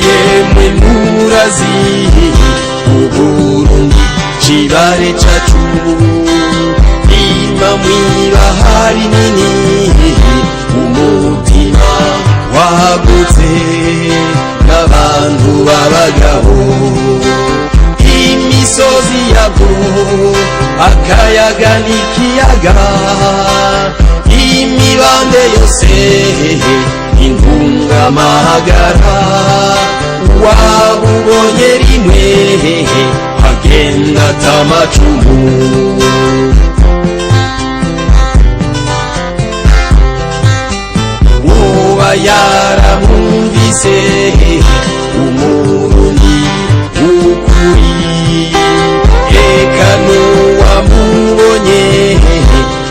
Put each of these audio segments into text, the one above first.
yemwe murazi Uburundi cibare cacu ima mwibahari nini umutima wagutse n'abantu b'abagabo imisozi yabwo akayaga n'ikiyaga imibande yose intungamahagara wabubonye rimwe agenda atamacumu woba yaramwumvise Umurundi ukuri eka n'uwamubonye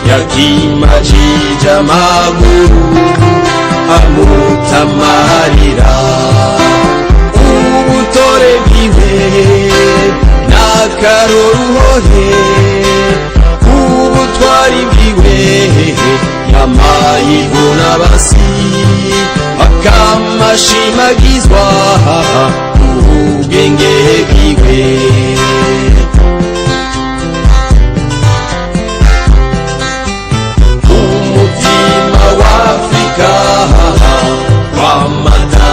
yakimajije amaguru amutamarira ubutore bwiwe n'akaroruhore ubutwari bwiwe yamayibona basi akamashimagizwa ubwenge bwiwe umutima wa Afrika wamata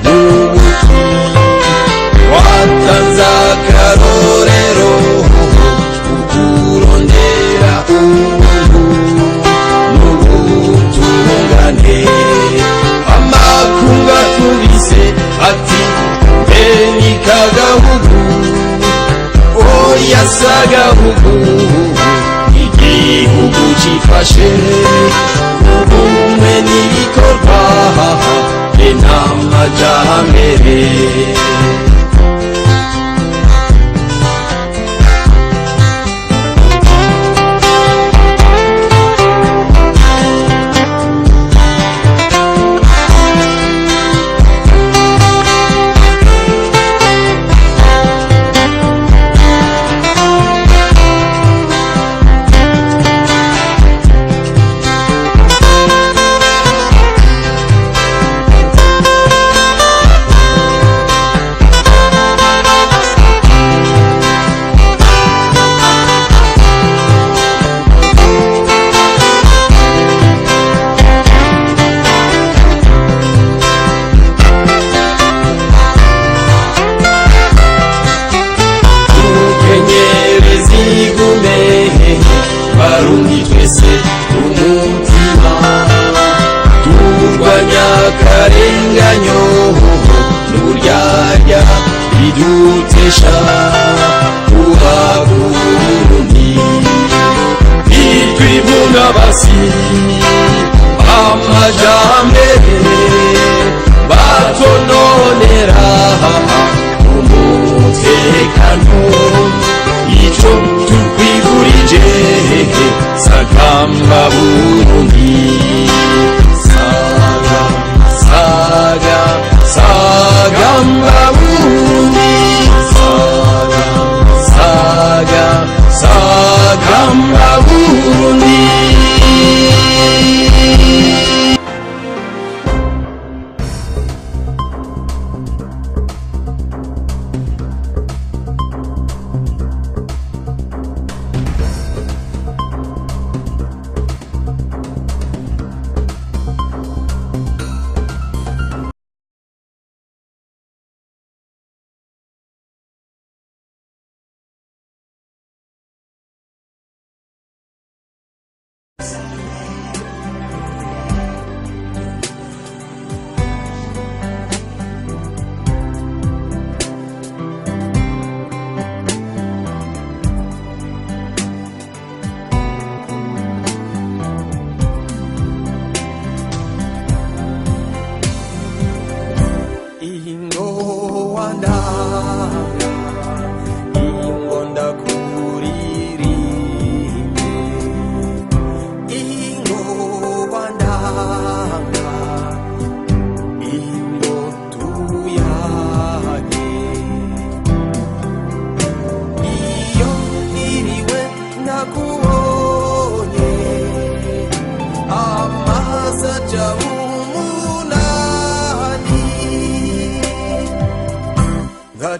n'ubuki watanze akarorero ukurondera ubuntu n'ubutungane amakunga tubise ati mbeni kagahugu oya sagahugu igihugu cifashe ubumwe n'ibikorwa n'amajambere Barundi twese umutima turwanya akarenganyo n'uburyarya bidutesha Uburundi bitwibuna basi amajambere batononera umutekano ico tukwifurije sagamba Burundi saga saga sagamba Burundi saga saga sagamba Burundi.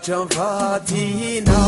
Chamfatina